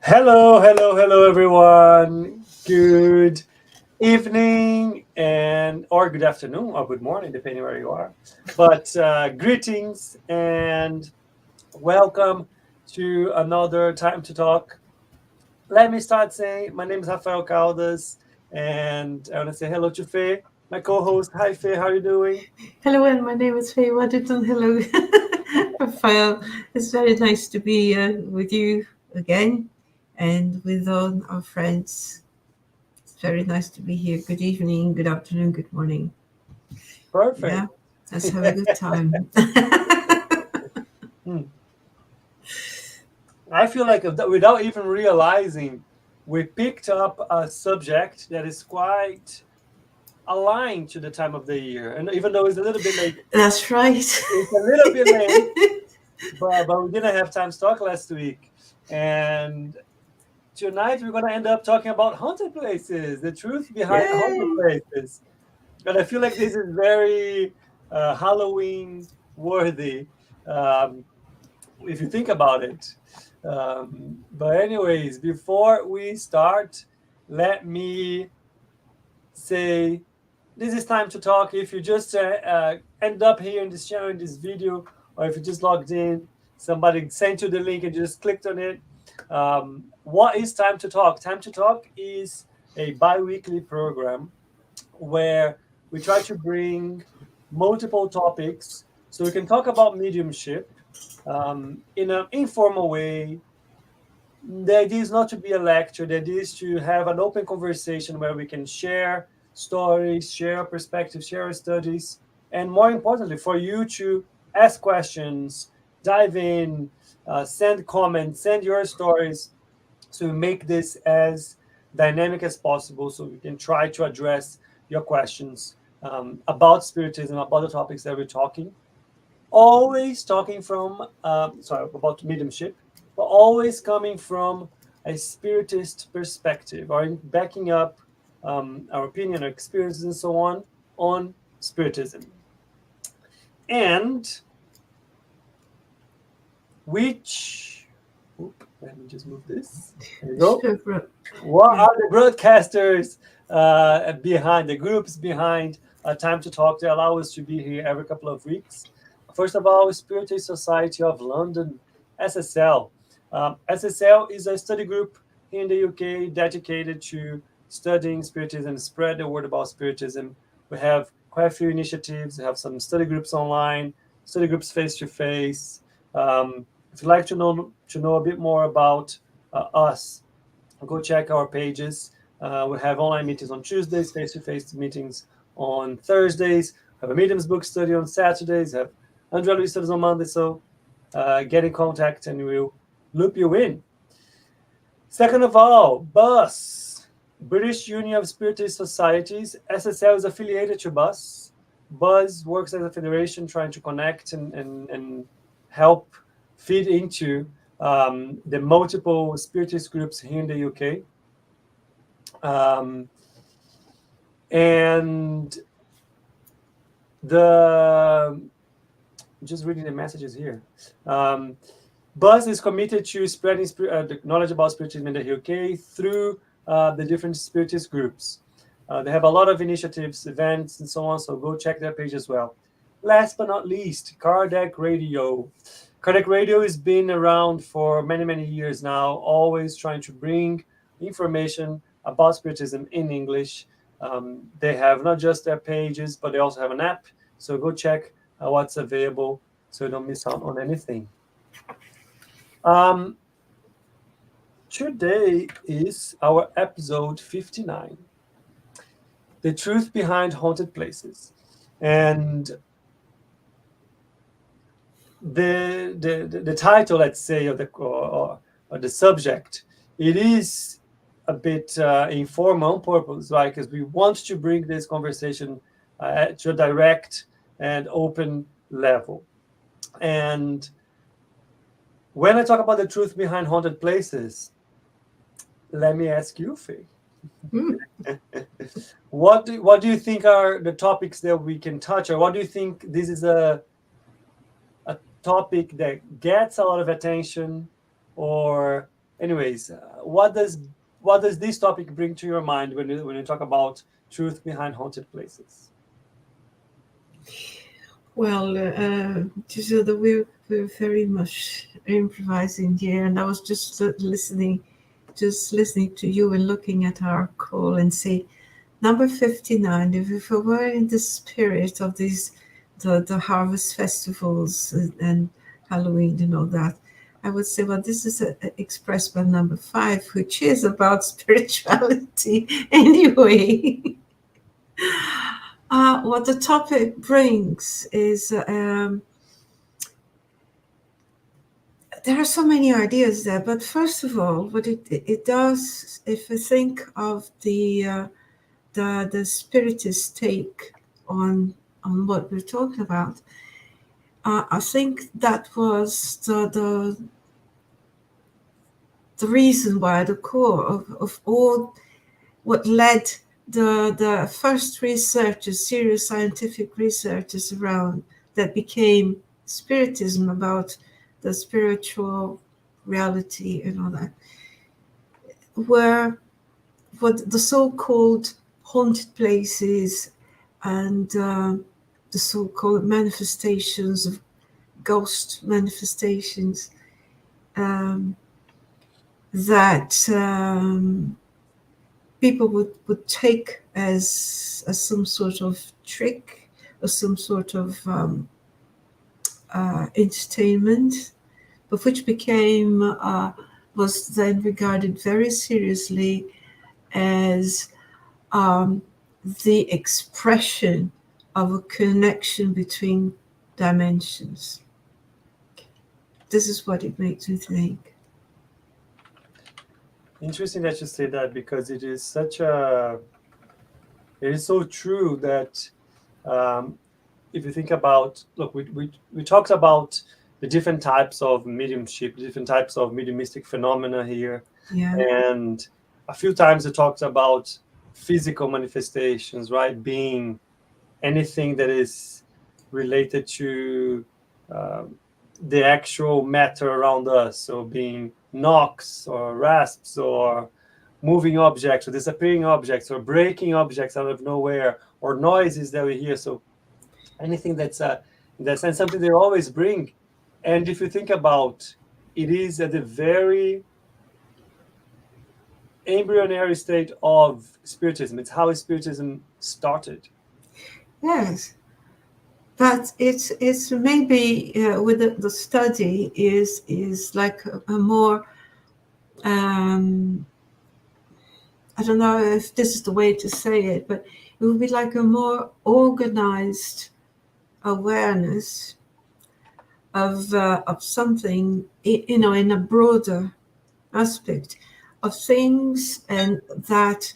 Hello, everyone. Good evening or good afternoon or good morning, depending where you are. But greetings and welcome to another time to talk. Let me start saying my name is Rafael Caldas, and I want to say hello to Faye, my co-host. Hi, Faye. How are you doing? Hello, and my name is Faye Waddington. Hello, Rafael. It's very nice to be with you again and with all our friends. It's very nice to be here. Good evening, good afternoon, good morning. Perfect. Yeah, let's have a good time. Hmm. I feel like without even realizing, we picked up a subject that is quite aligned to the time of the year. And even though it's a little bit late, That's right. it's a little bit late, but we didn't have time to talk last week. And tonight we're going to end up talking about haunted places, the truth behind haunted Yay! places. And I feel like this is very Halloween worthy. Um, if you think about it. But anyways, before we start, let me say this is time to talk. If you just end up here in this channel, in this video, or if you just logged in, somebody sent you the link and you just clicked on it. What is Time to Talk? Time to Talk is a bi-weekly program where we try to bring multiple topics so we can talk about mediumship in an informal way. The idea is not to be a lecture. The idea is to have an open conversation where we can share stories, share perspectives, share studies, and more importantly, for you to ask questions, dive in, send comments, send your stories to make this as dynamic as possible so we can try to address your questions about spiritism, about the topics that we're talking. Always talking from, about mediumship, but always coming from a spiritist perspective or backing up our opinion, our experiences, and so on spiritism. And let me just move this. There you go. Super. What Yeah. are the broadcasters behind the groups behind Time to Talk? They allow us to be here every couple of weeks. First of all, Spiritist Society of London, SSL. SSL is a study group in the UK dedicated to studying Spiritism, spread the word about Spiritism. We have quite a few initiatives. We have some study groups online, study groups face to face. If you'd like to know a bit more about us, go check our pages. We have online meetings on Tuesdays, face-to-face meetings on Thursdays. We have a mediums book study on Saturdays. We have Andrea studies on Monday. So get in contact and we'll loop you in. Second of all, BUS, British Union of Spiritist Societies. SSL is affiliated to BUS. BUS works as a federation trying to connect and help feed into the multiple spiritist groups here in the UK. And just reading the messages here. BUS is committed to spreading the knowledge about spiritism in the UK through the different spiritist groups. They have a lot of initiatives, events, and so on, so go check their page as well. Last but not least, Kardec Radio. Kardec Radio has been around for many, many years now, always trying to bring information about spiritism in English. They have not just their pages, but they also have an app, so go check what's available so you don't miss out on anything. Today is our episode 59, The Truth Behind Haunted Places. And the title, let's say, of or the subject, it is a bit informal on purpose, right? Because we want to bring this conversation to a direct and open level. And when I talk about the truth behind haunted places, let me ask you, Faye. What do you think are the topics that we can touch, or what do you think this is a topic that gets a lot of attention, or anyways, what does this topic bring to your mind when you talk about truth behind haunted places? Well, just so that we're very much improvising here, and I was just listening to you and looking at our call and say, number 59. If we were in the spirit of the harvest festivals and Halloween and all that, I would say, well, this is expressed by number 5, which is about spirituality anyway. What the topic brings is there are so many ideas there, but first of all, what it does, if we think of the spiritist take on what we're talking about, I think that was the reason why, the core of all what led the first researchers, serious scientific researchers around, that became spiritism, about the spiritual reality and all that, were what the so-called haunted places and the so-called manifestations of ghost manifestations that people would take as some sort of trick or some sort of entertainment, but which became was then regarded very seriously as the expression of a connection between dimensions. This is what it makes me think. Interesting that you say that, because it is so true that if you think about, look, we talked about the different types of mediumship, different types of mediumistic phenomena here. Yeah. And a few times we talked about physical manifestations, right? Being anything that is related to the actual matter around us. So being knocks or rasps or moving objects or disappearing objects or breaking objects out of nowhere, or noises that we hear. So anything that's in that sense something they always bring. And if you think about it, is at the very embryonic state of spiritism. It's how Spiritism started. Yes, but it's maybe with the study is like a more I don't know if this is the way to say it, but it would be like a more organized awareness of something, you know, in a broader aspect of things, and that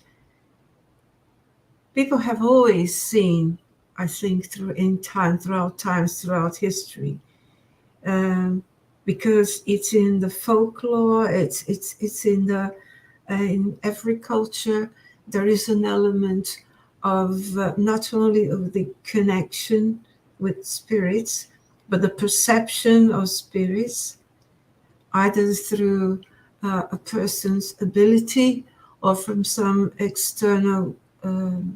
people have always seen, I think, throughout history, because it's in the folklore, it's in every culture. There is an element of not only of the connection with spirits, but the perception of spirits, either through a person's ability or from some external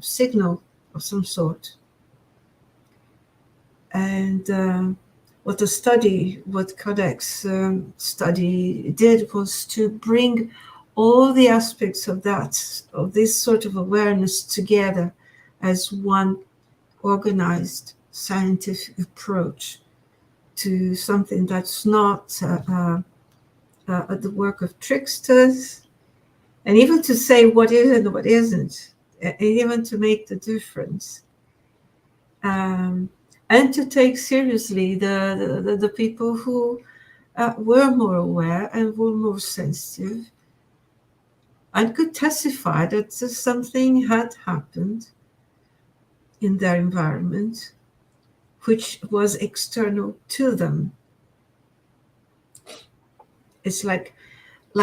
signal of some sort. And what Codex study did was to bring all the aspects of this sort of awareness together as one organized scientific approach to something that's not the work of tricksters, and even to say what is and what isn't, and even to make the difference, and to take seriously the people who were more aware and were more sensitive and could testify that something had happened in their environment which was external to them. It's like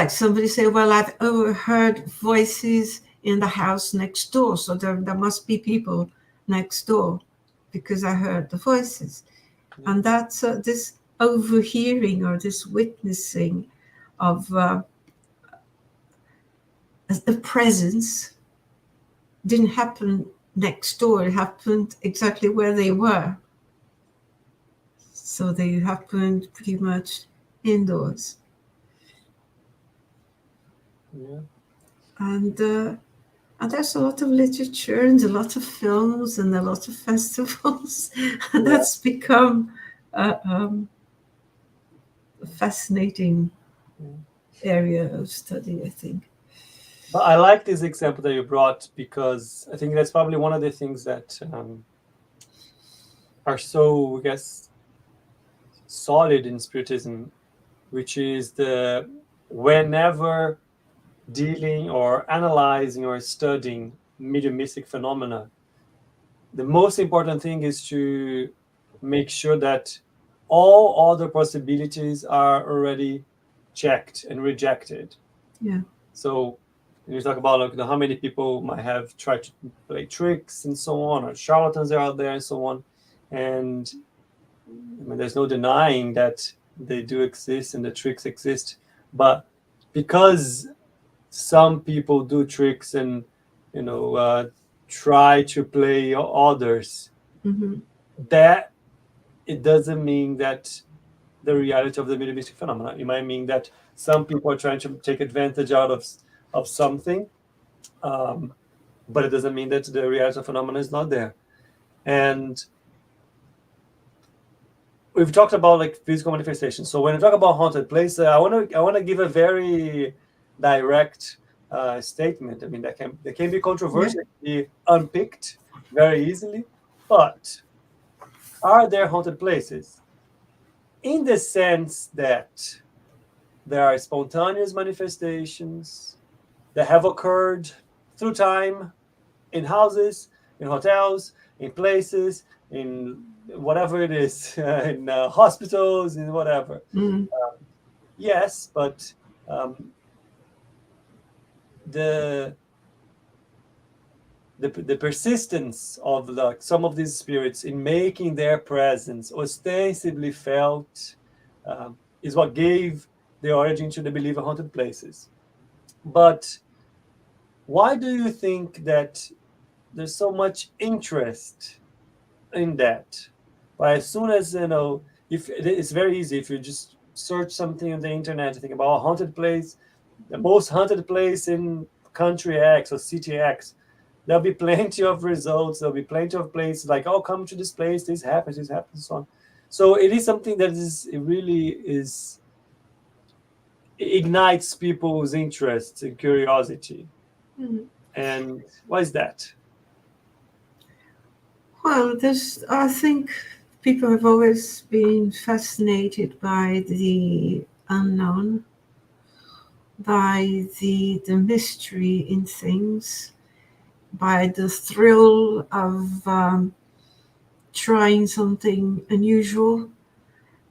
somebody say, well, I've overheard voices in the house next door, so there must be people next door because I heard the voices. Yeah. And that's this overhearing or this witnessing of the presence didn't happen next door. It happened exactly where they were. So they happened pretty much indoors. Yeah. And there's a lot of literature and a lot of films and a lot of festivals. And Yeah. that's become a fascinating area of study, I think. But I like this example that you brought, because I think that's probably one of the things that are so, I guess, solid in Spiritism, which is the whenever dealing or analyzing or studying mediumistic phenomena, the most important thing is to make sure that all other possibilities are already checked and rejected. Yeah. So when you talk about like how many people might have tried to play tricks and so on, or charlatans are out there and so on, and I mean, there's no denying that they do exist and the tricks exist, but because some people do tricks and try to play others, Mm-hmm. that it doesn't mean that the reality of the mediumistic phenomena. It might mean that some people are trying to take advantage out of something, but it doesn't mean that the reality of phenomena is not there. And we've talked about like physical manifestations. So when we talk about haunted places, I want to give a very direct statement. I mean, that can be controversial, be unpicked very easily, but are there haunted places? In the sense that there are spontaneous manifestations that have occurred through time, in houses, in hotels, in places, in whatever it is, in hospitals, in whatever. Mm-hmm. Yes, but the persistence of some of these spirits in making their presence ostensibly felt is what gave the origin to the belief of haunted places. But why do you think that there's so much interest in that? But as soon as if it's very easy, if you just search something on the internet, think about a haunted place, the most haunted place in country X or city X, there'll be plenty of results. There'll be plenty of places like, oh, come to this place, this happens, so on. So it is something that it ignites people's interest and curiosity. Mm-hmm. And why is that? Well, I think people have always been fascinated by the unknown, by the mystery in things, by the thrill of trying something unusual.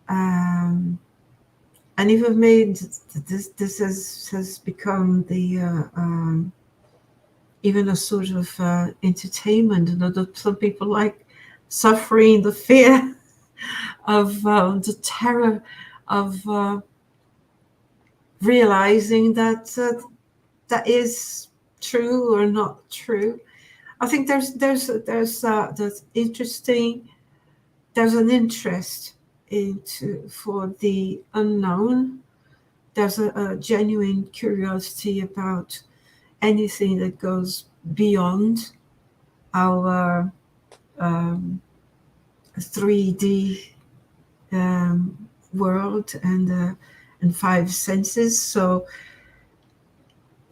And even made this has become even a sort of entertainment. Some people like suffering the fear of the terror of realizing that that is true or not true. I think there's that's interesting. There's an interest for the unknown. There's a genuine curiosity about anything that goes beyond our 3D world and five senses. So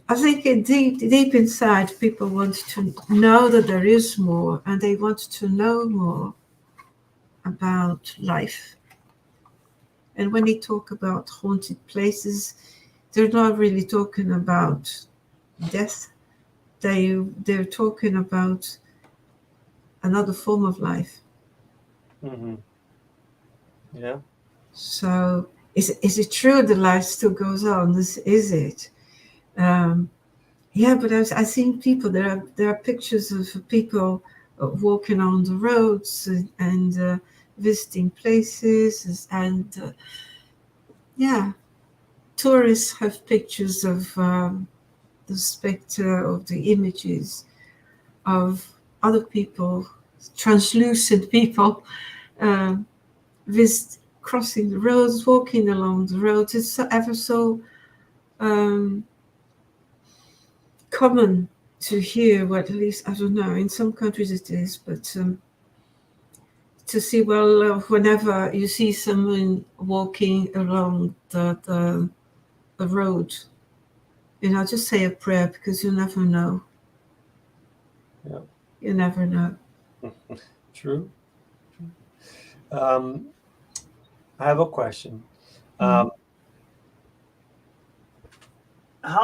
I think deep inside, people want to know that there is more, and they want to know more about life. And when they talk about haunted places, they're not really talking about death. They're talking about another form of life. Mm-hmm. Yeah. So is it true the life still goes on? Is it? Yeah, but I've seen people. There are pictures of people walking on the roads and visiting places, and yeah, tourists have pictures of the spectre of the images of other people, translucent people, with crossing the roads, walking along the roads. It's so, ever so common to hear, what at least, I don't know, in some countries it is, but to see, whenever you see someone walking along the road, just say a prayer, because you never know. Yeah. You never know. True. I have a question. How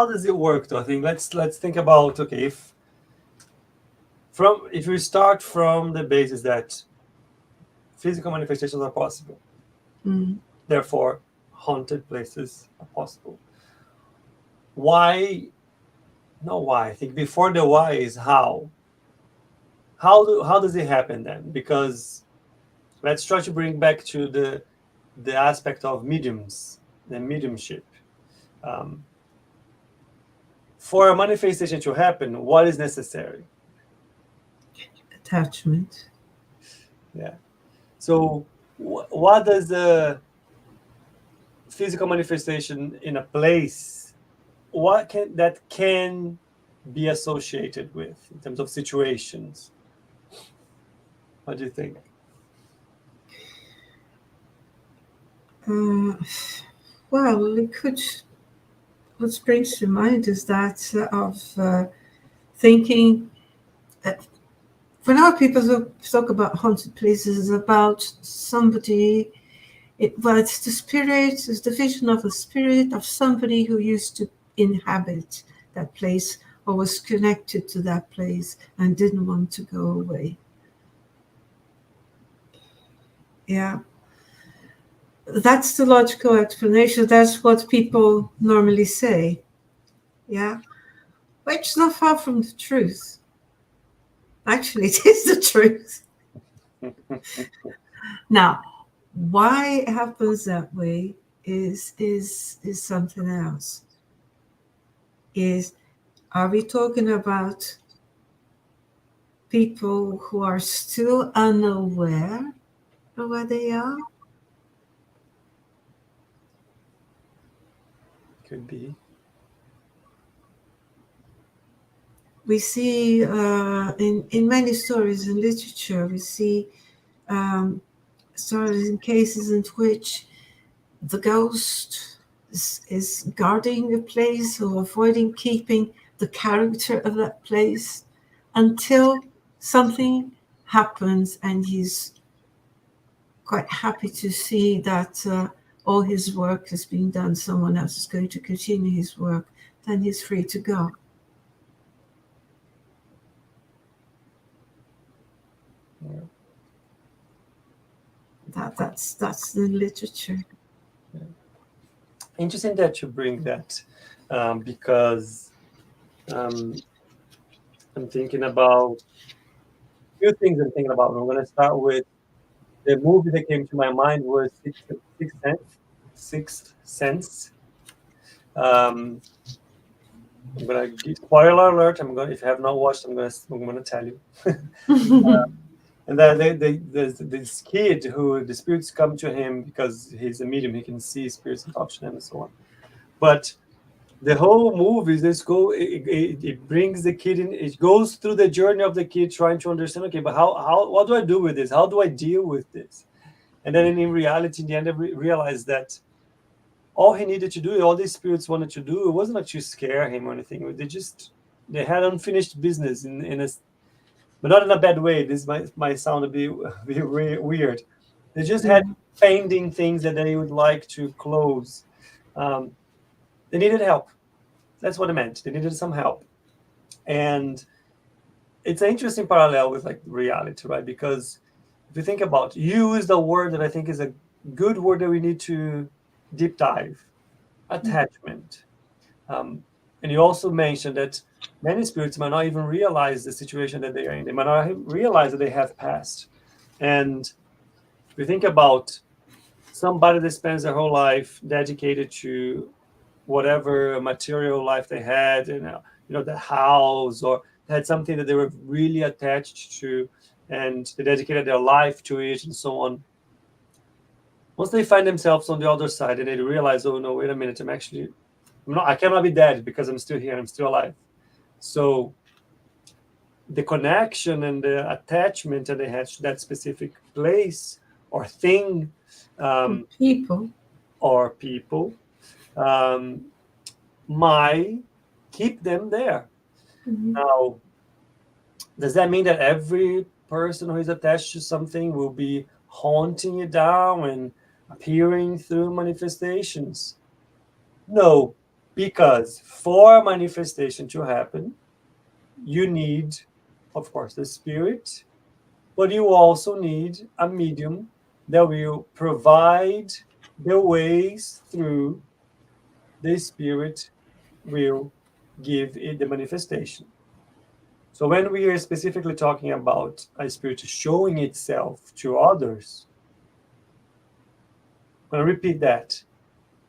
does it work, though? I think let's think about, okay, if we start from the basis that physical manifestations are possible, therefore haunted places are possible. Why? No, why? I think before the why is how. How does it happen then? Because let's try to bring back to the aspect of mediums, the mediumship. For a manifestation to happen, what is necessary? Attachment. Yeah. So what does the physical manifestation in a place, what can be associated with in terms of situations? What do you think? Well, it could. What springs to mind is that of thinking. When our people talk about haunted places, it's about somebody. It's the spirit. It's the vision of the spirit of somebody who used to inhabit that place or was connected to that place and didn't want to go away. Yeah. That's the logical explanation. That's what people normally say. Yeah. Which is not far from the truth. Actually, it is the truth. Now, why it happens that way is something else. Are we talking about people who are still unaware of where they are? Could be. We see in many stories in literature, we see stories in cases in which the ghost is guarding a place or avoiding keeping the character of that place until something happens, and he's quite happy to see that all his work has been done. Someone else is going to continue his work. Then he's free to go. Yeah. That's the literature. Yeah. Interesting that you bring that, because I'm thinking about a few things. I'm going to start with the movie that came to my mind was Sixth Sense. I'm gonna give spoiler alert. If you have not watched, I'm gonna tell you. And then there's this kid who the spirits come to him because he's a medium. He can see spirits and talk to them and so on. But the whole movie, it brings the kid in. It goes through the journey of the kid trying to understand. Okay, but what do I do with this? How do I deal with this? And then in reality, in the end, I realized that all he needed to do, all these spirits wanted to do, it wasn't to scare him or anything. They had unfinished business but not in a bad way. This might sound a bit weird. They just had pending things that they would like to close. They needed help. That's what it meant. They needed some help. And it's an interesting parallel with like reality, right? Because if you think about, use the word that I think is a good word that we need to deep dive, attachment. And you also mentioned that many spirits might not even realize the situation that they are in. They might not realize that they have passed. And if you think about somebody that spends their whole life dedicated to whatever material life they had, the house, or had something that they were really attached to, and they dedicated their life to it, and so on. Once they find themselves on the other side and they realize, oh no, wait a minute, I cannot be dead because I'm still here, I'm still alive. So the connection and the attachment that they had to that specific place or thing, people, might keep them there. Mm-hmm. Now, does that mean that every person who is attached to something will be haunting you down and appearing through manifestations? No, because for manifestation to happen, you need, of course, the spirit, but you also need a medium that will provide the ways through the spirit will give it the manifestation. So when we are specifically talking about a spirit showing itself to others, I'm going to repeat that.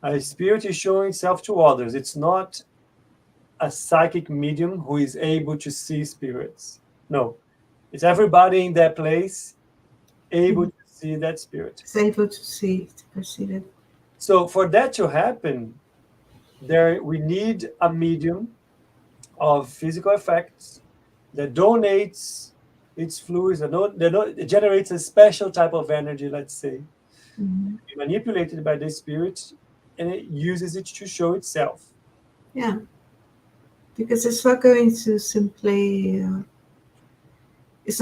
A spirit is showing itself to others. It's not a psychic medium who is able to see spirits. No, it's everybody in that place able to see that spirit. It's able to see, to perceive it. So for that to happen, we need a medium of physical effects that donates its fluids, it generates a special type of energy, let's say, manipulated by the spirit, and it uses it to show itself. Yeah, because it's not going to simply, it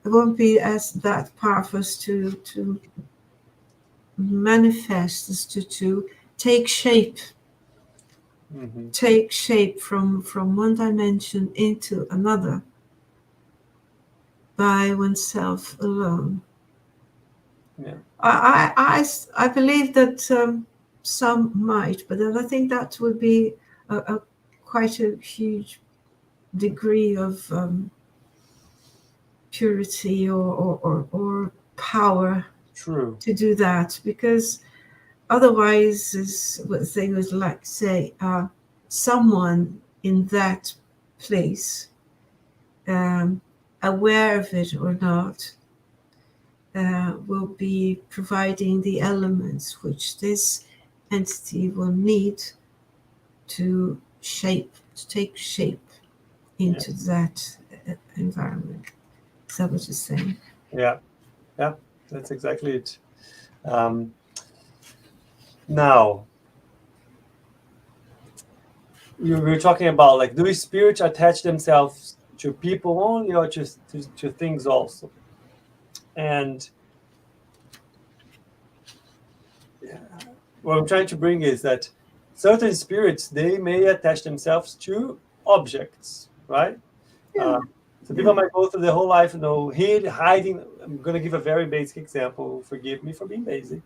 won't be as that powerful to manifest, as to take shape. Mm-hmm. Take shape from one dimension into another by oneself alone. Yeah. I believe that some might, but I think that would be quite a huge degree of purity or power. True. To do that, because otherwise, is what they would like to say, someone in that place, aware of it or not, will be providing the elements which this entity will need to take shape into that environment. Is that what you're saying? Yeah, that's exactly it. Now, we were talking about, like, do spirits attach themselves to people only, or just to things also? And what I'm trying to bring is that certain spirits, they may attach themselves to objects, right? Yeah. So people might go through their whole life, hiding. I'm going to give a very basic example. Forgive me for being basic,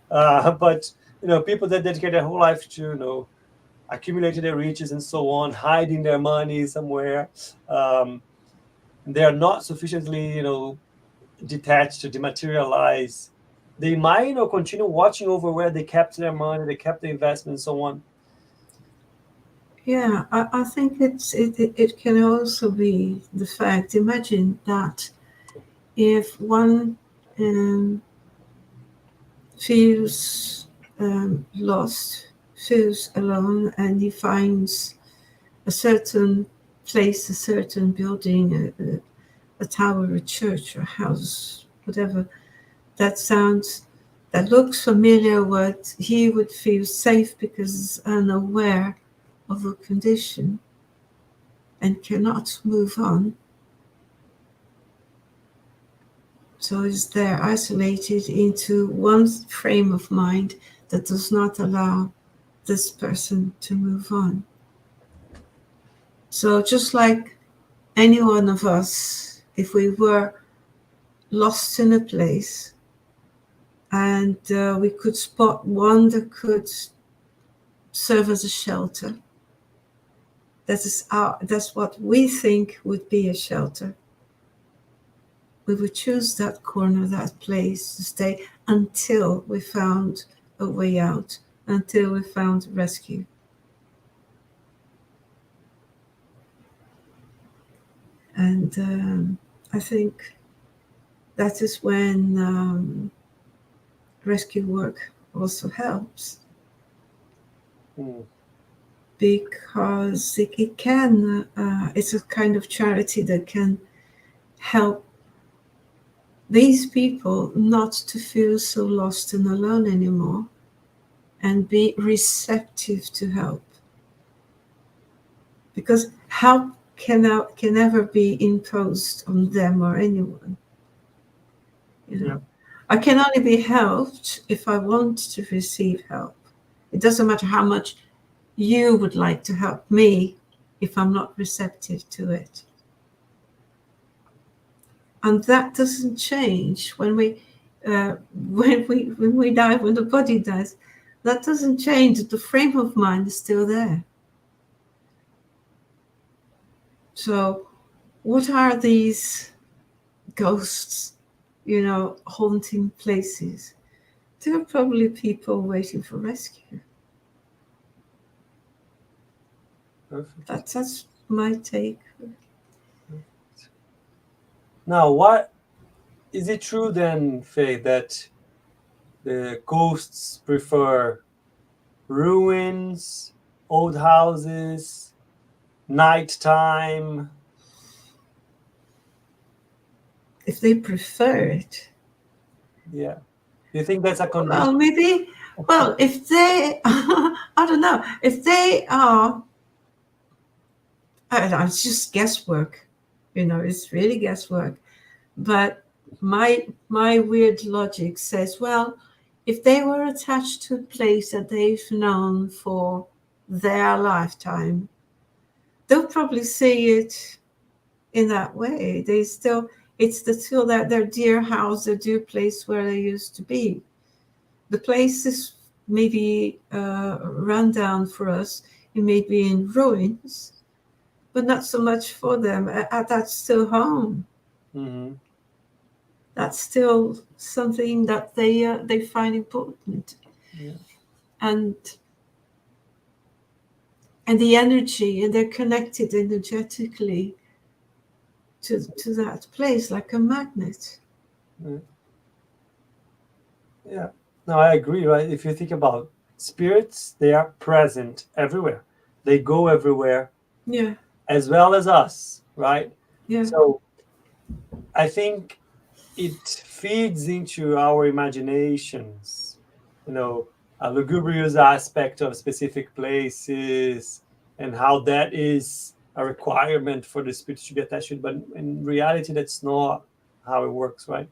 but people that dedicate their whole life to accumulating their riches and so on, hiding their money somewhere. They are not sufficiently, detached to dematerialize. They might, continue watching over where they kept their money, they kept the investment, and so on. Yeah, I think it can also be the fact. Imagine that if one feels lost, feels alone, and he finds a certain place, a certain building, a tower, a church, or a house, whatever, that looks familiar, what he would feel safe because he's unaware of a condition and cannot move on. So is there isolated into one frame of mind that does not allow this person to move on. So just like any one of us, if we were lost in a place and we could spot one that could serve as a shelter, that's what we think would be a shelter. We would choose that corner, that place to stay until we found a way out, until we found rescue. And I think that is when rescue work also helps, because it can, it's a kind of charity that can help these people not to feel so lost and alone anymore, and be receptive to help. Because help can never be imposed on them or anyone. Yeah. I can only be helped if I want to receive help. It doesn't matter how much you would like to help me if I'm not receptive to it. And that doesn't change when we die, when the body dies. That doesn't change. The frame of mind is still there. So what are these ghosts, haunting places? There are probably people waiting for rescue. Perfect. That's my take. Now, what is it true then, Faye, that the ghosts prefer ruins, old houses, nighttime? If they prefer it. Yeah. Do you think that's a condition? Well, maybe. Well, if they, I don't know. If they are, I don't know, it's just guesswork. It's really guesswork. But my weird logic says, well, if they were attached to a place that they've known for their lifetime, they'll probably see it in that way. It's still that their dear house, their dear place where they used to be. The place is maybe run down for us. It may be in ruins, but not so much for them. That's still home. Mm-hmm. That's still something that they find important. Yeah. And the energy, and they're connected energetically to that place like a magnet. Yeah. No, I agree, right? If you think about spirits, they are present everywhere. They go everywhere. Yeah. As well as us, right? Yeah. So I think it feeds into our imaginations, a lugubrious aspect of specific places and how that is a requirement for the spirits to be attached to it. But in reality, that's not how it works, right?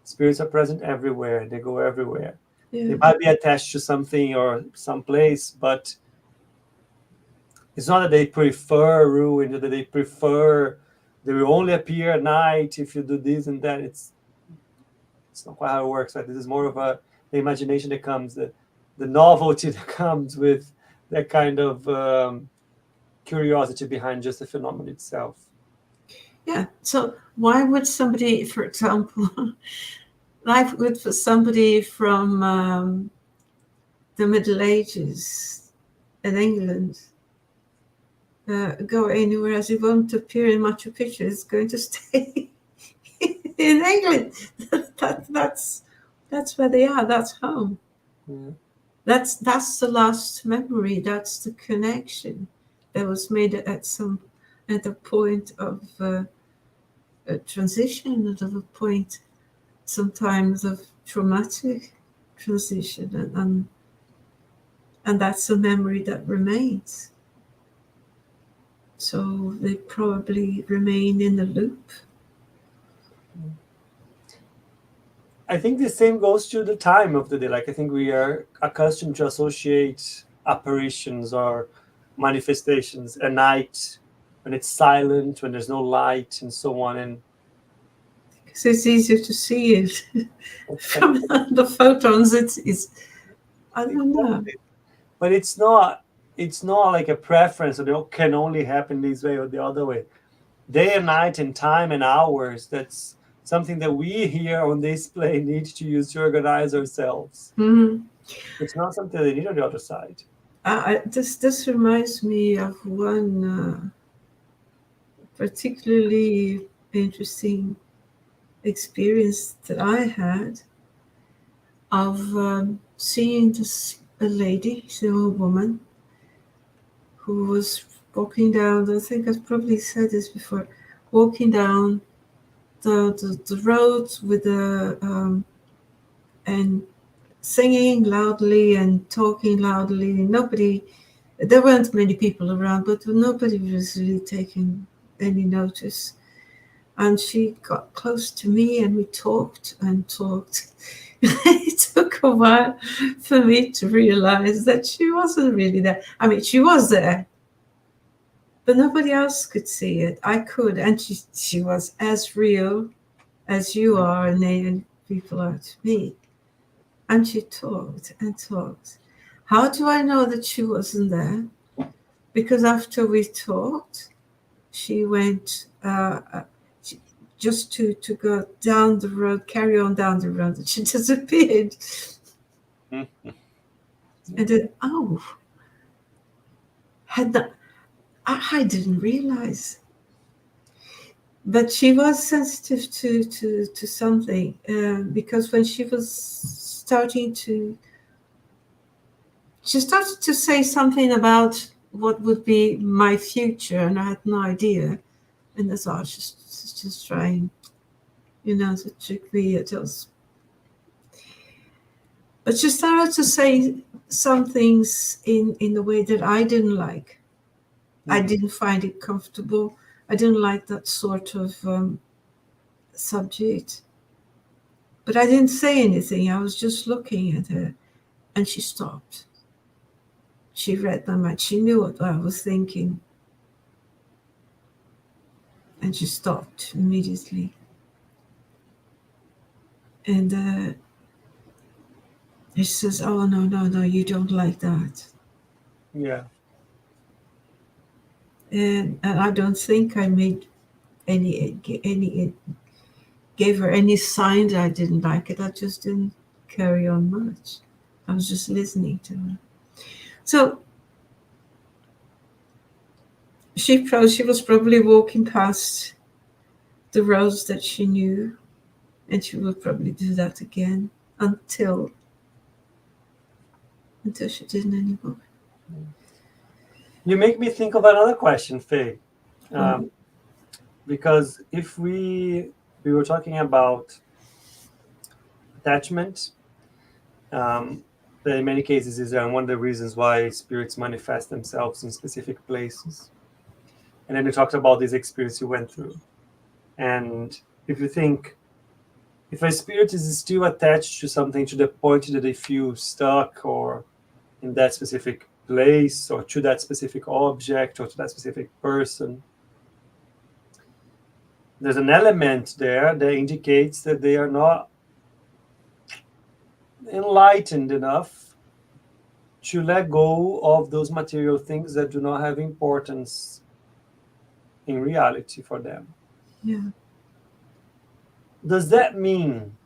Spirits are present everywhere. They go everywhere. Yeah. They might be attached to something or some place, but it's not that they prefer ruin, that they prefer they will only appear at night if you do this and that. It's not quite how it works, right? This is more of the imagination that comes, the novelty that comes with that kind of curiosity behind just the phenomenon itself. Yeah. So why would somebody, for example, for somebody from the Middle Ages in England go anywhere as it won't appear in Machu Picchu? It's going to stay in England. That's where they are. That's home. Yeah. That's the last memory. That's the connection that was made at the point of a transition, at a point sometimes of traumatic transition, and that's a memory that remains. So they probably remain in the loop. I think the same goes to the time of the day. Like, I think we are accustomed to associate apparitions or manifestations at night when it's silent, when there's no light, and so on. And because it's easier to see it from the photons. It's I don't know. But it's not like a preference, or it can only happen this way or the other way. Day and night and time and hours, that's something that we here on this plane need to use to organize ourselves. Mm-hmm. It's not something they need on the other side. This reminds me of one particularly interesting experience that I had of seeing a lady, so a woman, who was walking down. I think I've probably said this before. Walking down the road with and singing loudly and talking loudly. Nobody, there weren't many people around, but nobody was really taking any notice. And she got close to me and we talked and talked. It took a while for me to realize that she wasn't really there. I mean, she was there, but nobody else could see it. I could, and she was as real as you are and Asian people are to me. And she talked and talked. How do I know that she wasn't there? Because after we talked, she went just to go down the road, carry on down the road, and she disappeared. And then, I didn't realize. But she was sensitive to something because when she started to say something about what would be my future, and I had no idea. And I thought, she's just trying, to trick me. But she started to say some things in the way that I didn't like. Mm-hmm. I didn't find it comfortable. I didn't like that sort of subject. But I didn't say anything. I was just looking at her. And she stopped. She read my mind. She knew what I was thinking. And she stopped immediately. And she says, "Oh, no, you don't like that." Yeah. And I don't think I made gave her any sign that I didn't like it. I just didn't carry on much. I was just listening to her. So she was probably walking past the roads that she knew, and she will probably do that again until she didn't anymore. You make me think of another question, Faye. Because if we were talking about attachment, that in many cases is one of the reasons why spirits manifest themselves in specific places. And then you talked about this experience you went through. And if you think, if a spirit is still attached to something to the point that they feel stuck or in that specific place or to that specific object or to that specific person, there's an element there that indicates that they are not enlightened enough to let go of those material things that do not have importance in reality for them. Yeah. Does that mean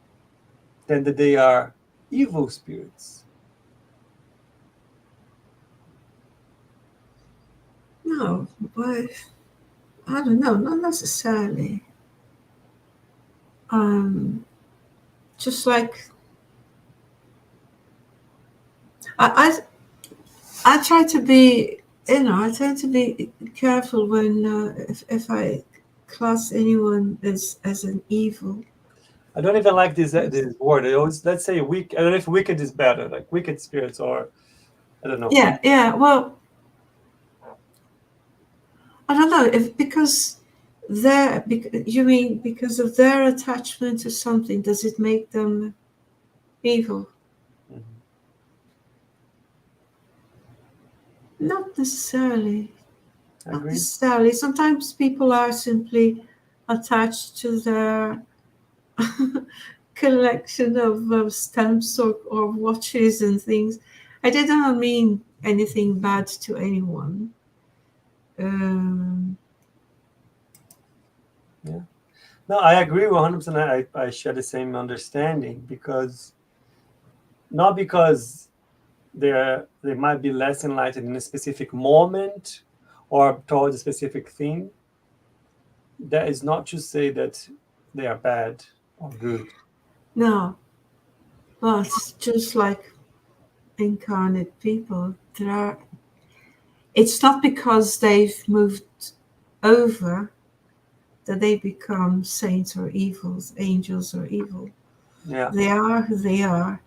then that they are evil spirits? No, but I don't know, not necessarily. Just like I try to be, I tend to be careful when if I class anyone as an evil. I don't even like this word. I always, let's say weak. I don't know if wicked is better, like wicked spirits, or I don't know. Yeah. Well, I don't know if because you mean because of their attachment to something, does it make them evil? Mm-hmm. Not necessarily. I agree. Not necessarily. Sometimes people are simply attached to their collection of stamps or watches and things. I didn't mean anything bad to anyone. Yeah. No, I agree 100%. I share the same understanding because they might be less enlightened in a specific moment or towards a specific thing, that is not to say that they are bad or good. No, well, it's just like incarnate people. It's not because they've moved over that they become saints or evils, angels or evil. Yeah. They are who they are,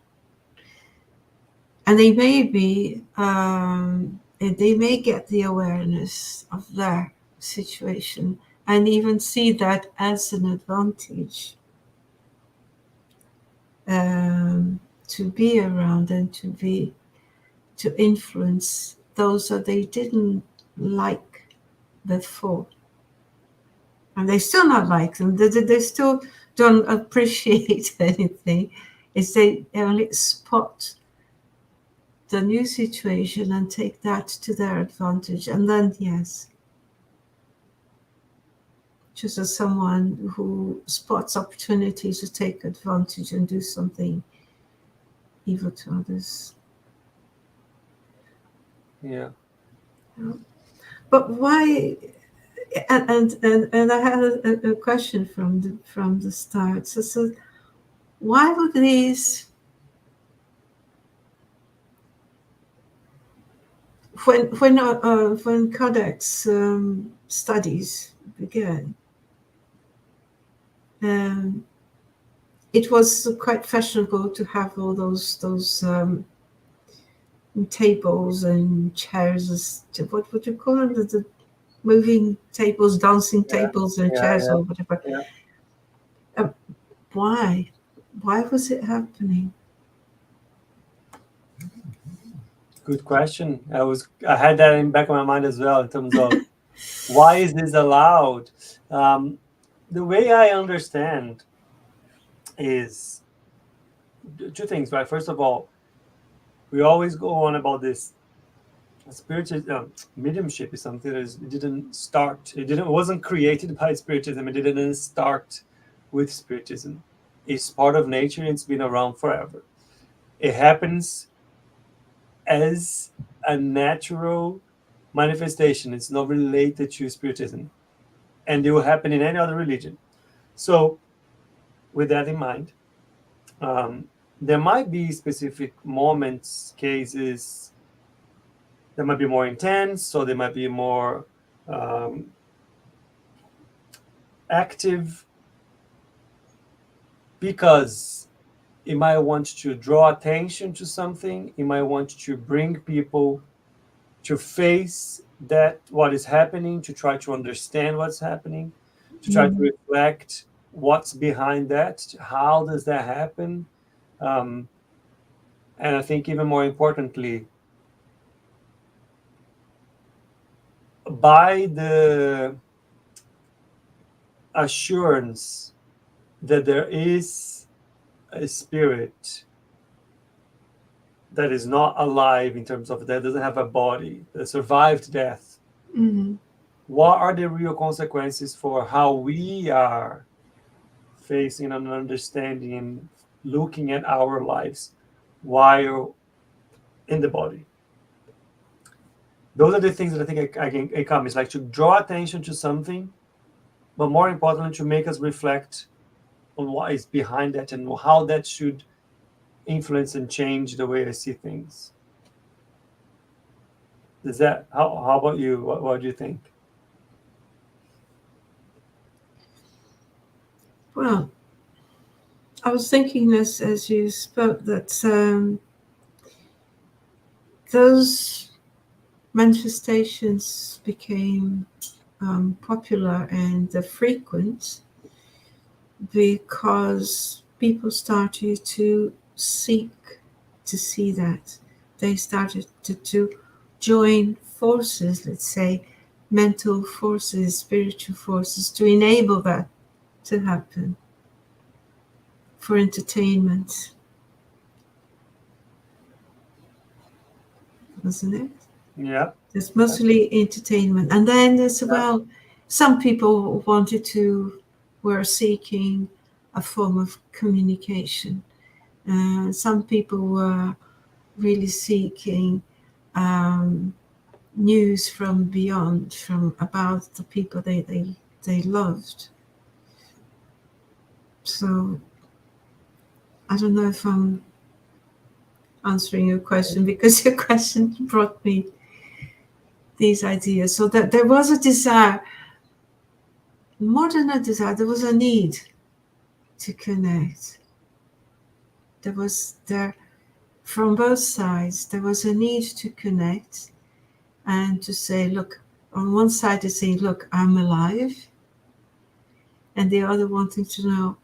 and they may be. They may get the awareness of their situation and even see that as an advantage, to be around and to influence those that they didn't like before. And they still not like them. They still don't appreciate anything. It's they only spot the new situation and take that to their advantage. And then, yes, just as someone who spots opportunities to take advantage and do something evil to others. Yeah. But why? And I had a question from the start. So why would these, when Codex studies began, it was quite fashionable to have all those tables and chairs. What would you call them? The moving tables, dancing Yeah. tables, and Yeah. chairs, Yeah. or whatever. Yeah. Why? Why was it happening? Good question. I had that in the back of my mind as well in terms of why is this allowed? The way I understand is two things, right? First of all, we always go on about this spiritual mediumship is something that it didn't start. It wasn't created by spiritism. It didn't start with spiritism. It's part of nature. It's been around forever. It happens as a natural manifestation. It's not related to spiritism, and it will happen in any other religion. So, with that in mind, there might be specific moments, cases that might be more intense, so they might be more active, because it might want to draw attention to something. It might want to bring people to face that what is happening, to try to understand what's happening, to try to reflect what's behind that. How does that happen? And I think even more importantly, by the assurance that there is a spirit that is not alive, in terms of that doesn't have a body, that survived death, what are the real consequences for how we are facing and understanding and looking at our lives while in the body? Those are the things that I think I come. It's like to draw attention to something, but more importantly, to make us reflect on what is behind that and how that should influence and change the way I see things. Is that how about you? What do you think? Well, I was thinking as you spoke that those manifestations became popular and frequent because people started to seek to see that. They started to join forces, let's say, mental forces, spiritual forces, to enable that to happen for entertainment. Wasn't it? Yeah. It's mostly entertainment. And then as well, some people were seeking a form of communication. Some people were really seeking news from beyond, from about the people they they loved. So I don't know if I'm answering your question, because your question brought me these ideas. So that there was a desire, more than a desire, there was a need to connect. There from both sides, there was a need to connect and to say, look, on one side they say, look, I'm alive, and the other wanting to know,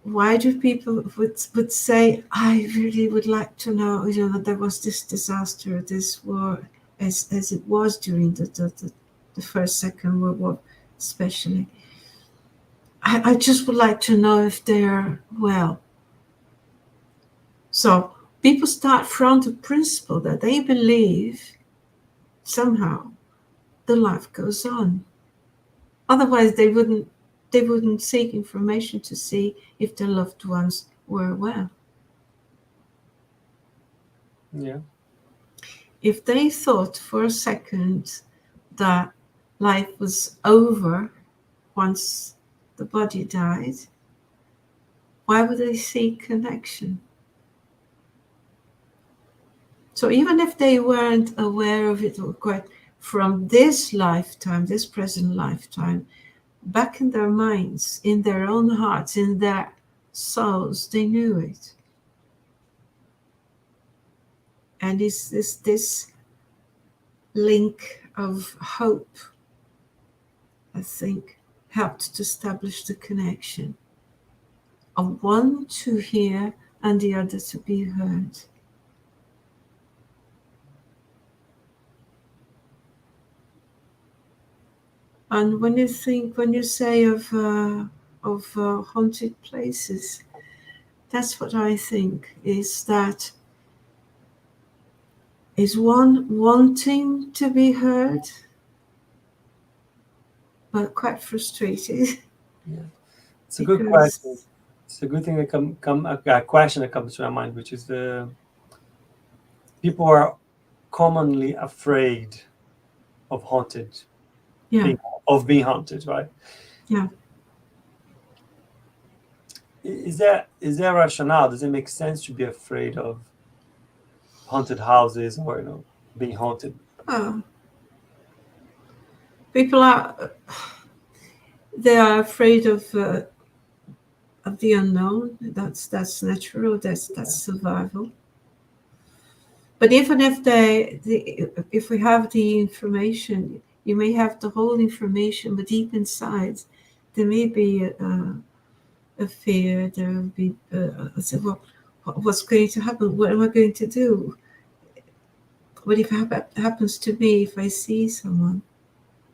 why do people would say, I really would like to know, that there was this disaster, this war, as it was during the First, Second World War, especially. I just would like to know if they're well. So people start from the principle that they believe somehow the life goes on. Otherwise, they wouldn't seek information to see if their loved ones were well. Yeah. If they thought for a second that life was over once the body died, why would they seek connection? So even if they weren't aware of it quite from this lifetime, this present lifetime, back in their minds, in their own hearts, in their souls, they knew it. And it's this link of hope, I think, helped to establish the connection of one to hear and the other to be heard. And when you say of haunted places, that's what I think, is that is one wanting to be heard, but quite frustrated. Yeah. It's a good question. It's a good thing that a question that comes to my mind, which is the people are commonly afraid of haunted, Yeah. being haunted, right? Yeah. Is there rationale? Does it make sense to be afraid of haunted houses or being haunted? People they are afraid of the unknown. That's natural. That's survival. But even if we have the information, you may have the whole information, but deep inside, there may be a fear. There will be well, what's going to happen? What am I going to do? What if it happens to me if I see someone?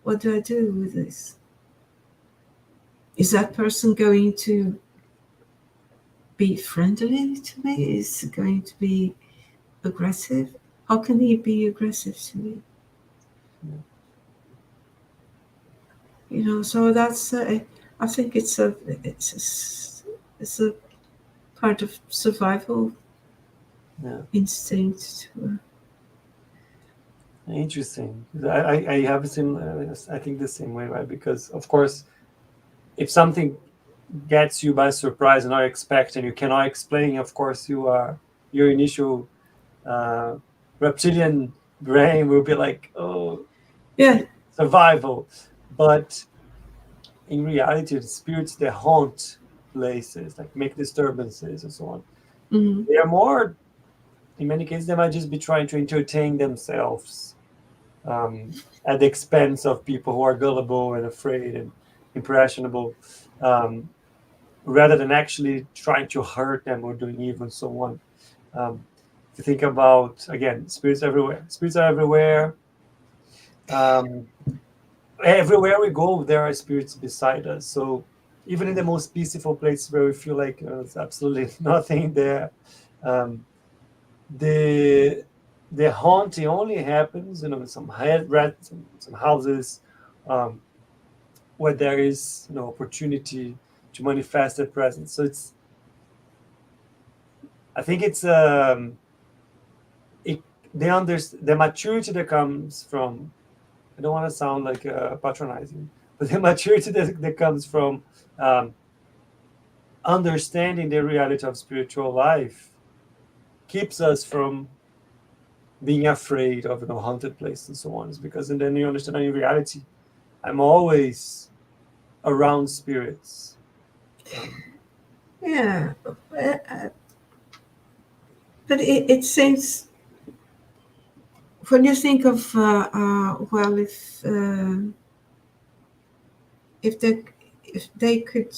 What do I do with this? Is that person going to be friendly to me? Is it going to be aggressive? How can he be aggressive to me? So that's I think it's a part of survival instinct. Interesting. I have the same. I think the same way, right? Because of course, if something gets you by surprise and not expect, and you cannot explain, of course, your initial reptilian brain will be like, oh, yeah, survival. But in reality, the spirits that haunt places, like make disturbances and so on, they are more, in many cases, they might just be trying to entertain themselves at the expense of people who are gullible and afraid and impressionable, rather than actually trying to hurt them or doing evil and so on. If you think about, again, spirits everywhere. Spirits are everywhere. Everywhere we go, there are spirits beside us. So even in the most peaceful places where we feel like there's absolutely nothing there, the haunting only happens, in some some houses where there is opportunity to manifest their presence. So I think it's the maturity that comes from. I don't want to sound like patronizing, but the maturity that comes from understanding the reality of spiritual life keeps us from being afraid of haunted places and so on. It's because and then you understand in reality, I'm always around spirits. Yeah, but it seems when you think of well, if they if they could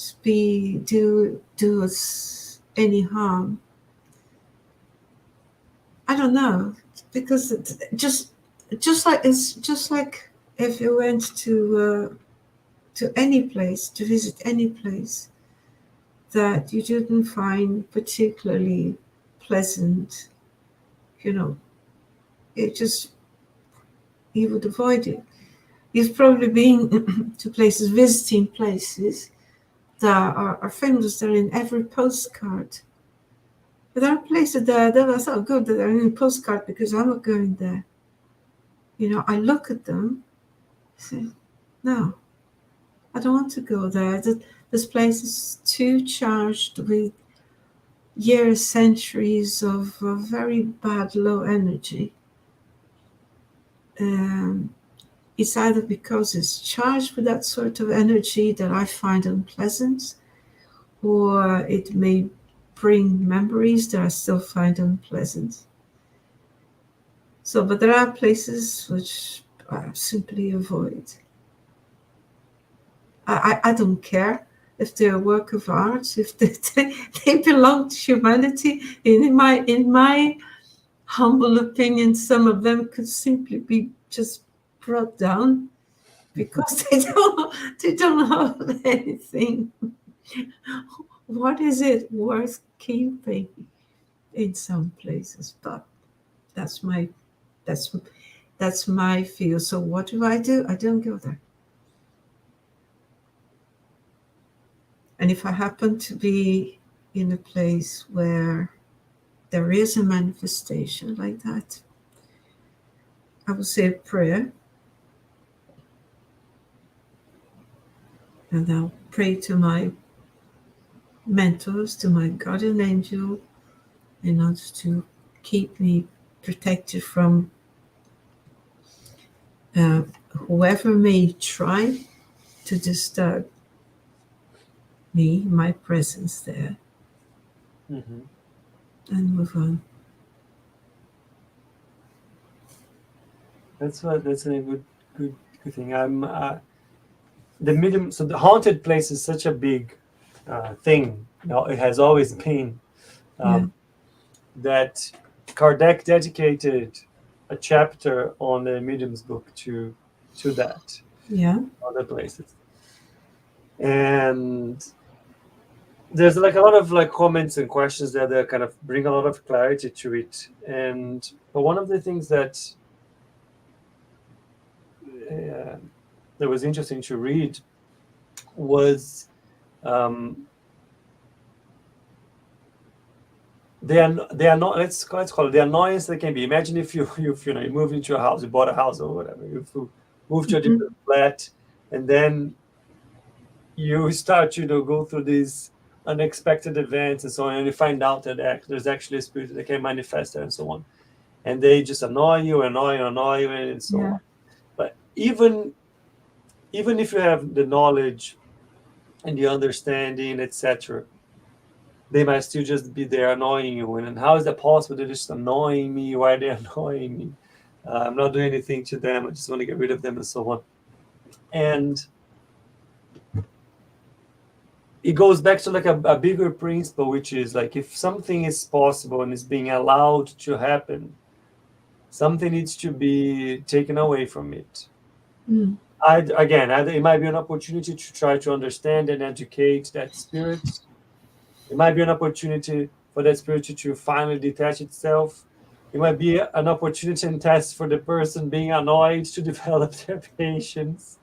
do us any harm, I don't know, because just like it's just like if you went to any place to visit any place that you didn't find particularly pleasant, you know, it just you would avoid it. You've probably been to places, visiting places that are famous. They're in every postcard. But there are places that are so good that are in a postcard because I'm not going there. You know, I look at them, I say, no, I don't want to go there. This place is too charged with years, centuries of very bad, low energy. Um, it's either because it's charged with that sort of energy that I find unpleasant, or it may bring memories that I still find unpleasant. So, but there are places which I simply avoid. I don't care if they're a work of art, if they belong to humanity. In my humble opinion, some of them could simply be just brought down because they don't have anything. What is it worth keeping in some places? But that's my that's that's my feel. So what do? I don't go there. And if I happen to be in a place where there is a manifestation like that, I will say a prayer and I'll pray to my mentors, to my guardian angel, in order to keep me protected from whoever may try to disturb me, my presence there, Mm-hmm. and move on. That's a good thing. I'm the medium. So the haunted place is such a big thing. You know, it has always been Yeah, that Kardec dedicated a chapter on the medium's book to that yeah, other places, and there's like a lot of like comments and questions there that kind of bring a lot of clarity to it. And but one of the things uh, that was interesting to read was um, they are not let's call it the annoyance that can be. Imagine if you move into a house, you bought a house or whatever, you move to a mhm, different flat, and then you start go through these unexpected events and so on, and you find out that there's actually a spirit that can manifest there and so on, and they just annoy you and so yeah, on. But even if you have the knowledge and the understanding, etc., they might still just be there annoying you. And how is that possible? They're just annoying me. Why are they annoying me? I'm not doing anything to them. I just want to get rid of them and so on. And it goes back to like a bigger principle, which is like if something is possible and is being allowed to happen, something needs to be taken away from it. mm, It might be an opportunity to try to understand and educate that spirit. It might be an opportunity for that spirit to finally detach itself. It might be an opportunity and test for the person being annoyed to develop their patience.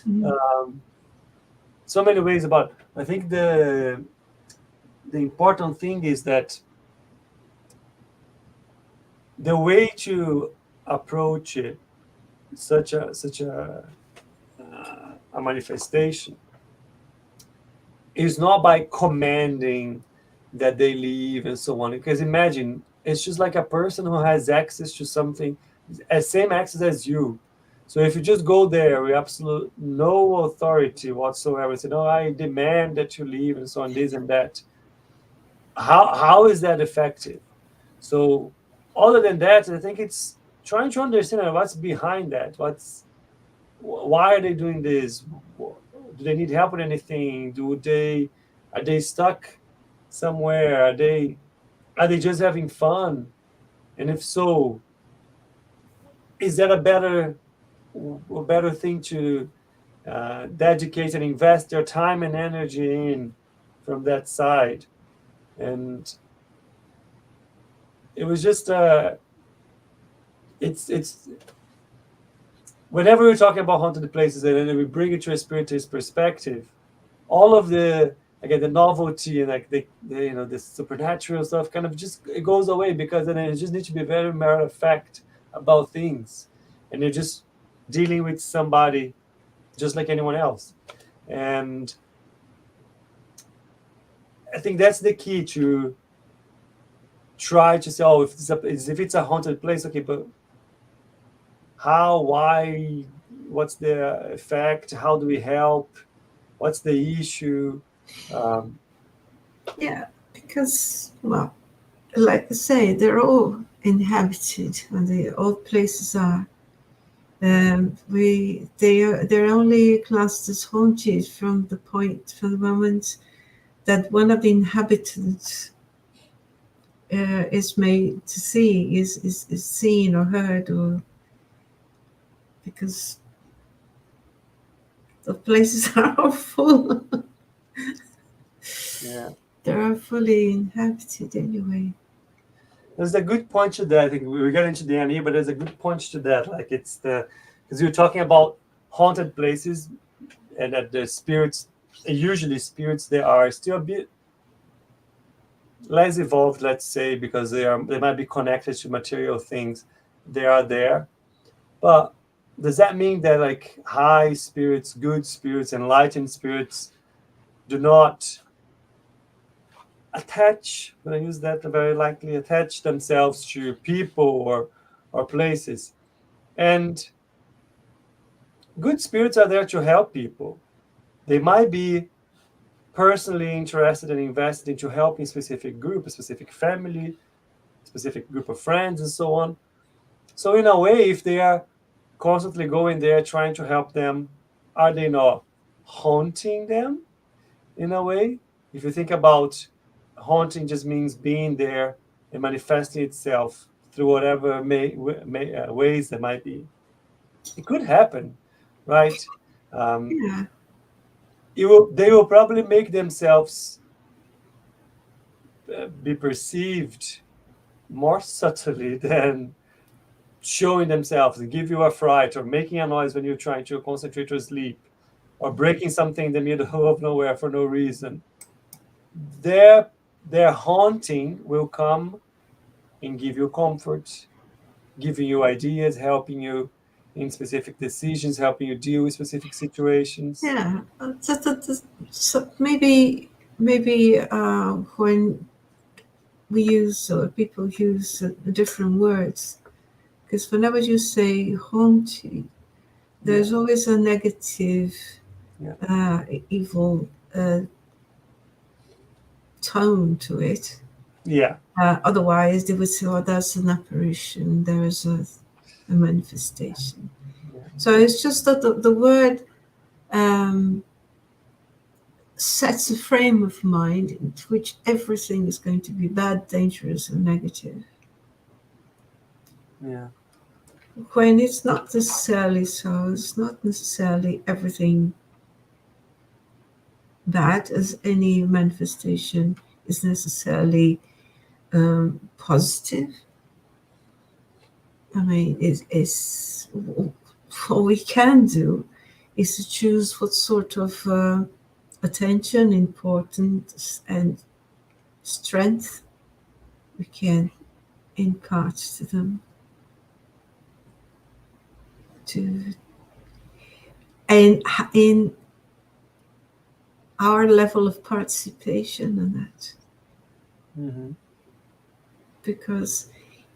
mm, Um, so many ways about. I think the important thing is that the way to approach it, such a a manifestation, is not by commanding that they leave and so on. Because imagine, it's just like a person who has access to something, as same access as you. So if you just go there with absolute no authority whatsoever, say, no, I demand that you leave and so on, this and that. How is that effective? So other than that, I think it's trying to understand what's behind that. Why are they doing this? Do they need help with anything? Are they stuck somewhere? Are they just having fun? And if so, is that a better thing to dedicate and invest their time and energy in from that side? And it was just it's whenever we're talking about haunted places and then we bring it to a spiritist perspective, all of the, again, the novelty and like the supernatural stuff kind of just, it goes away, because then it just needs to be very matter of fact about things, and you're just dealing with somebody just like anyone else. And I think that's the key, to try to say, oh, if it's a haunted place, okay, but how, why, what's the effect, how do we help, what's the issue? Yeah, because, well, like I say, they're all inhabited, and all places are. They're only classed as haunted from the moment that one of the inhabitants is made to see, is seen or heard, or because the places are all full. Yeah, They're fully inhabited anyway. there's a good point to that. I think we're getting to the end here, but there's a good point to that. Like, because you're talking about haunted places, and that the spirits, usually spirits, they are still a bit less evolved, let's say, because they might be connected to material things. They are there, but does that mean that like high spirits, good spirits, enlightened spirits do not attach? When I use that, very likely attach themselves to people or places. And good spirits are there to help people. They might be personally interested and invested into helping a specific group, a specific family, specific group of friends, and so on. So in a way, if they are constantly going there trying to help them, are they not haunting them in a way? If you think about, haunting just means being there and manifesting itself through whatever ways there might be. It could happen, right? Um, Yeah, they will probably make themselves be perceived more subtly than showing themselves and give you a fright, or making a noise when you're trying to concentrate or sleep, or breaking something in the middle of nowhere for no reason. Their haunting will come and give you comfort, giving you ideas, helping you in specific decisions, helping you deal with specific situations. yeah. So maybe when we use, or people use different words, because whenever you say haunted, Yeah, there's always a negative, yeah, evil tone to it. yeah, Otherwise, they would say, "Oh, that's an apparition. There is a manifestation." yeah, So it's just that the word um, sets a frame of mind in which everything is going to be bad, dangerous, and negative. yeah, When it's not necessarily so, it's not necessarily everything bad, as any manifestation is necessarily positive. I mean, it's what we can do is to choose what sort of attention, importance, and strength we can impart to them. To and in our level of participation in that. Mm-hmm. Because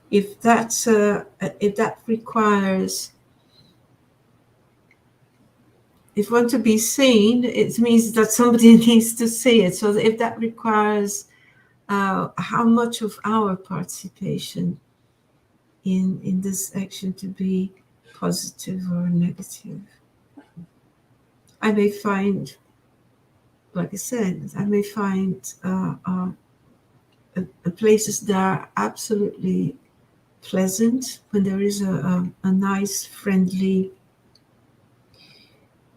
if that requires, if want to be seen, it means that somebody needs to see it. So if that requires how much of our participation in this action to be positive or negative, I may find, like I said, I may find places that are absolutely pleasant when there is a nice, friendly,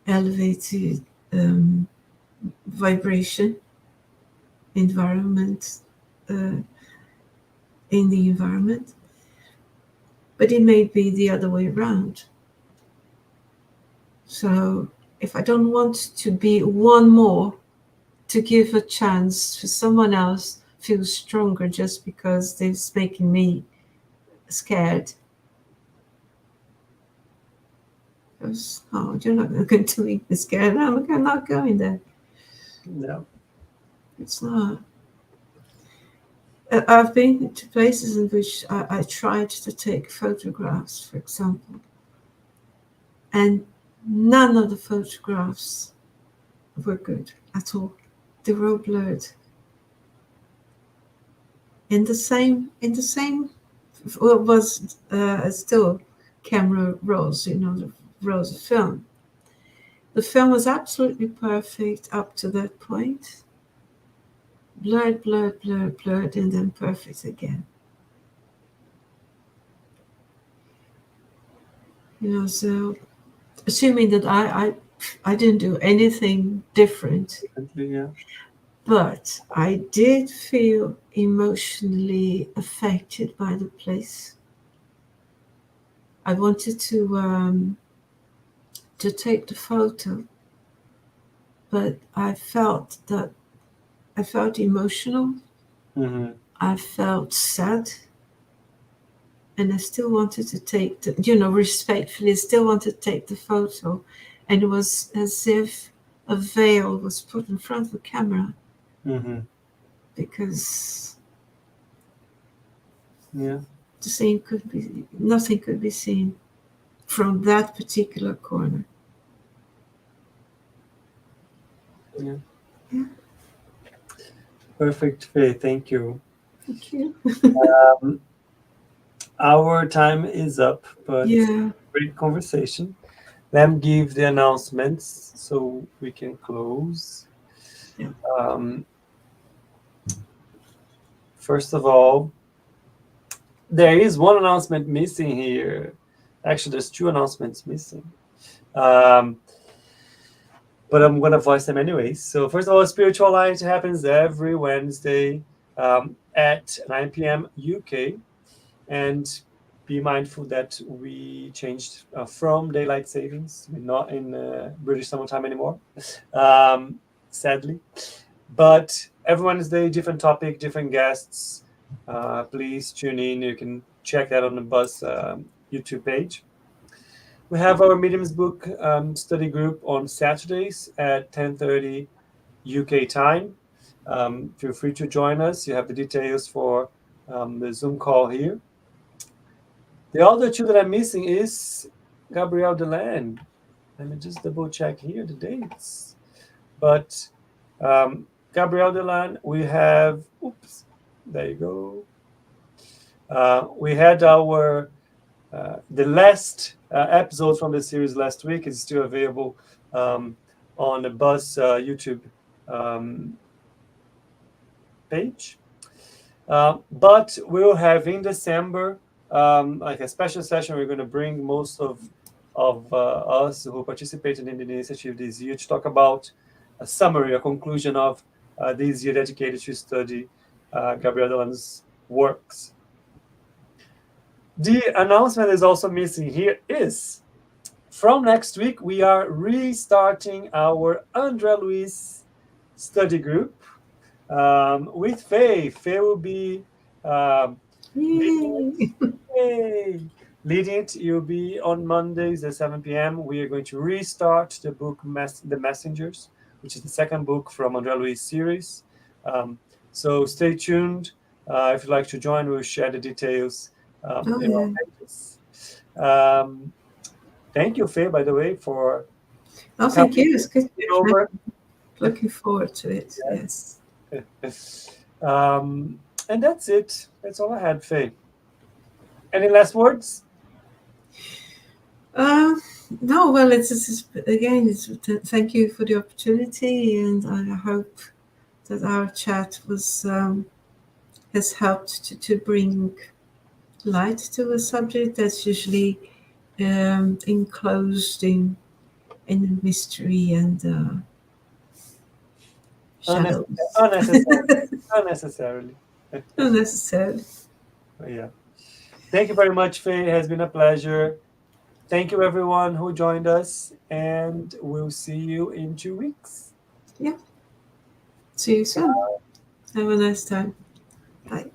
elevated vibration environment in the environment, but it may be the other way around. So if I don't want to be one more to give a chance for someone else feel stronger just because they're making me scared, because, oh, you're not going to make me scared. I'm not going there. No. It's not. I've been to places in which I tried to take photographs, for example, and none of the photographs were good at all. They were all blurred. In the same, well, it was still camera rolls, the rolls of film. The film was absolutely perfect up to that point. Blurred, blurred, blurred, blurred, and then perfect again. So assuming that I didn't do anything different, Yeah. but I did feel emotionally affected by the place. I wanted to take the photo, but I felt emotional. Mm-hmm. I felt sad, and I still wanted to take respectfully, still wanted to take the photo, and it was as if a veil was put in front of the camera, Mm-hmm. because Yeah. the scene nothing could be seen from that particular corner. Yeah. Yeah. Perfect, Faye. Thank you. Thank you. Our time is up, but Yeah. great conversation. Let me give the announcements so we can close. Yeah. Um, First of all, there is one announcement missing here. Actually, there's two announcements missing. Um, but I'm going to voice them anyways. So, first of all, Spiritual Alliance happens every Wednesday at 9 p.m. UK. And be mindful that we changed from daylight savings. We're not in British summertime anymore, sadly. But every Wednesday, different topic, different guests. Please tune in. You can check that on the Buzz YouTube page. We have our Mediums book study group on Saturdays at 10:30 UK time. Feel free to join us. You have the details for the Zoom call here. The other two that I'm missing is Gabrielle Deland. Let me just double check here the dates. But Gabrielle Deland, we have, oops, there you go. We had our, the last episode from the series last week is still available on the Buzz YouTube page. But we'll have in December like a special session. We're going to bring most of us who participated in the initiative this year to talk about a summary, a conclusion of this year dedicated to study Gabriel Delan's works. The announcement is also missing here is from next week, we are restarting our Andrea Luiz study group with Faye. Faye will be Yay. Yay! Leading it, you'll be on Mondays at 7 p.m. We are going to restart the book The Messengers, which is the second book from André Luis series. So stay tuned. If you'd like to join, we'll share the details in our pages. Thank you, Faye, by the way, for thank you. It's good. over. Looking forward to it. Yes. And that's it. That's all I had, Faye. Any last words? No, well, it's again, thank you for the opportunity, and I hope that our chat has helped to bring light to a subject that's usually enclosed in mystery and shadows. Unnecessarily. Unnecessarily. Yeah. Thank you very much, Faye. It has been a pleasure. Thank you, everyone who joined us, and we'll see you in 2 weeks. Yeah. See you soon. Have a nice time. Bye.